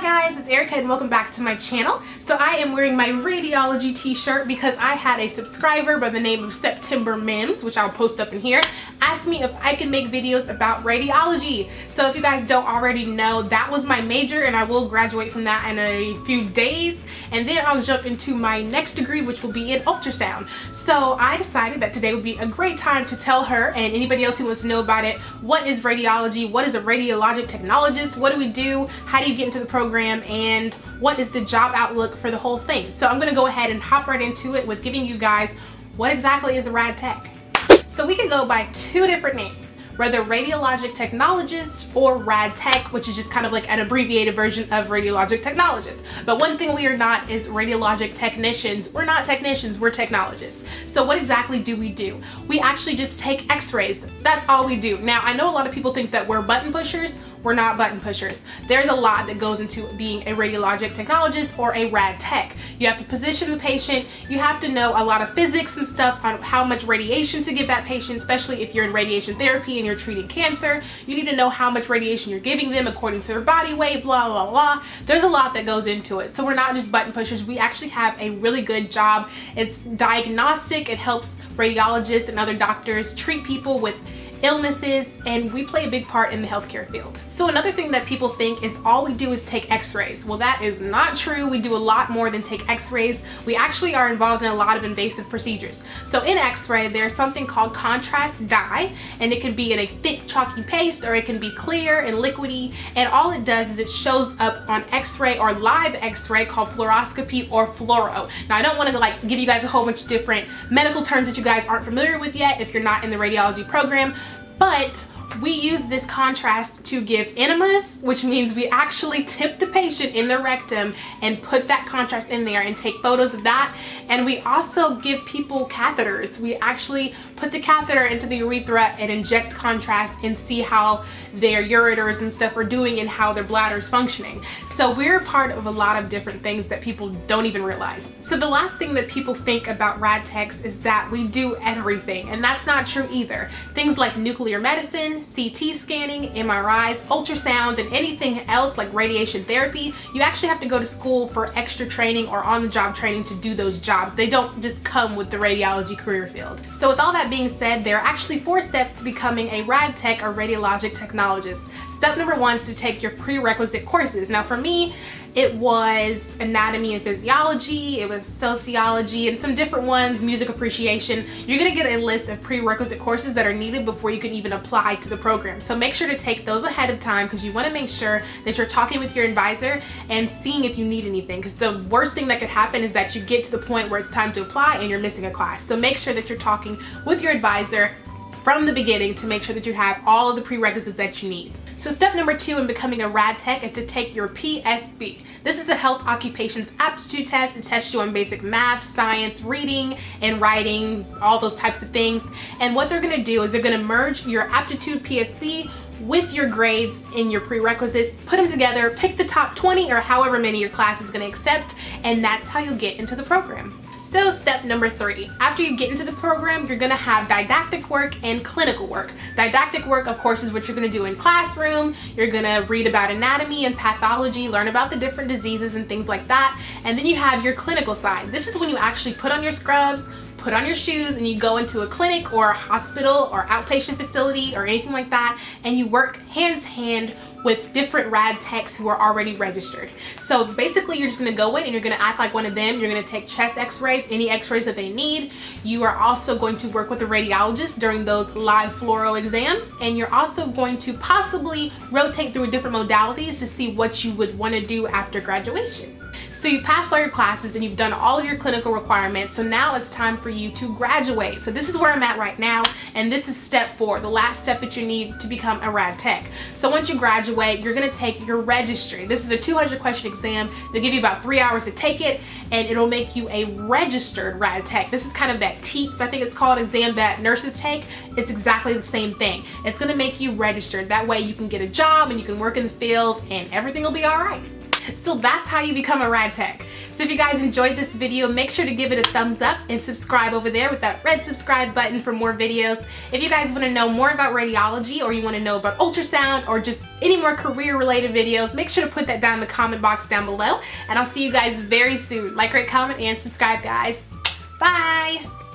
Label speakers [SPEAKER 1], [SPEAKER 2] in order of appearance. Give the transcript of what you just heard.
[SPEAKER 1] guys, it's Erica and welcome back to my channel. So I am wearing my radiology t-shirt because I had a subscriber by the name of September Mims, which I'll post up in here, asked me if I can make videos about radiology. So if you guys don't already know, that was my major and I will graduate from that in a few days. And then I'll jump into my next degree, which will be in ultrasound. So I decided that today would be a great time to tell her and anybody else who wants to know about it, what is radiology, what is a radiologic technologist, what do we do, how do you get into the program, and what is the job outlook for the whole thing. So I'm going to go ahead and hop right into it with giving you guys what exactly is a rad tech. So we can go by two different names, whether Radiologic Technologist or Rad Tech, which is just kind of like an abbreviated version of Radiologic Technologist. But one thing we are not is Radiologic Technicians. We're not technicians, we're technologists. So what exactly do? We actually just take x-rays. That's all we do. Now, I know a lot of people think that we're button pushers. We're not button pushers. There's a lot that goes into being a radiologic technologist or a rad tech. You have to position the patient. You have to know a lot of physics and stuff on how much radiation to give that patient, especially if you're in radiation therapy and you're treating cancer. You need to know how much radiation you're giving them according to their body weight, blah, blah, blah. There's a lot that goes into it. So we're not just button pushers. We actually have a really good job. It's diagnostic. It helps radiologists and other doctors treat people with illnesses, and we play a big part in the healthcare field. So another thing that people think is all we do is take x-rays. Well, that is not true. We do a lot more than take x-rays. We actually are involved in a lot of invasive procedures. So in x-ray, there's something called contrast dye, and it can be in a thick chalky paste or it can be clear and liquidy, and all it does is it shows up on x-ray or live x-ray called fluoroscopy or fluoro. Now, I don't want to give you guys a whole bunch of different medical terms that you guys aren't familiar with yet if you're not in the radiology program, but we use this contrast to give enemas, which means we actually tip the patient in the rectum and put that contrast in there and take photos of that. And we also give people catheters. We actually put the catheter into the urethra and inject contrast and see how their ureters and stuff are doing and how their bladder is functioning. So we're part of a lot of different things that people don't even realize. So the last thing that people think about rad techs is that we do everything, and that's not true either. Things like nuclear medicine, CT scanning, MRIs, ultrasound, and anything else like radiation therapy, you actually have to go to school for extra training or on-the-job training to do those jobs. They don't just come with the radiology career field. So with all that being said, there are actually 4 steps to becoming a rad tech or radiologic technologist. Step number 1 is to take your prerequisite courses. Now for me, it was anatomy and physiology, it was sociology, and some different ones, music appreciation. You're gonna get a list of prerequisite courses that are needed before you can even apply to the program. So make sure to take those ahead of time because you wanna make sure that you're talking with your advisor and seeing if you need anything, because the worst thing that could happen is that you get to the point where it's time to apply and you're missing a class. So make sure that you're talking with your advisor from the beginning to make sure that you have all of the prerequisites that you need. So step number 2 in becoming a rad tech is to take your PSB. This is a Health Occupations Aptitude Test. It tests you on basic math, science, reading, and writing, all those types of things. And what they're gonna do is they're gonna merge your aptitude PSB with your grades in your prerequisites, put them together, pick the top 20 or however many your class is gonna accept, and that's how you get into the program. So step number 3, after you get into the program, you're gonna have didactic work and clinical work. Didactic work, of course, is what you're gonna do in classroom. You're gonna read about anatomy and pathology, learn about the different diseases and things like that. And then you have your clinical side. This is when you actually put on your scrubs, put on your shoes, and you go into a clinic or a hospital or outpatient facility or anything like that, and you work hand-to-hand with different rad techs who are already registered. So basically you're just gonna go in and you're gonna act like one of them. You're gonna take chest x-rays, any x-rays that they need. You are also going to work with a radiologist during those live fluoro exams, and you're also going to possibly rotate through different modalities to see what you would wanna do after graduation. So you've passed all your classes and you've done all of your clinical requirements, so now it's time for you to graduate. So this is where I'm at right now, and this is step 4, the last step that you need to become a rad tech. So once you graduate, you're gonna take your registry. This is a 200 question exam. They give you about 3 hours to take it, and it'll make you a registered rad tech. This is kind of that TEATS, I think it's called, exam that nurses take. It's exactly the same thing. It's gonna make you registered. That way you can get a job and you can work in the field and everything will be all right. So that's how you become a rad tech. So if you guys enjoyed this video, make sure to give it a thumbs up and subscribe over there with that red subscribe button for more videos. If you guys want to know more about radiology, or you want to know about ultrasound, or just any more career related videos, make sure to put that down in the comment box down below, and I'll see you guys very soon. Like, rate, comment, and subscribe, guys. Bye!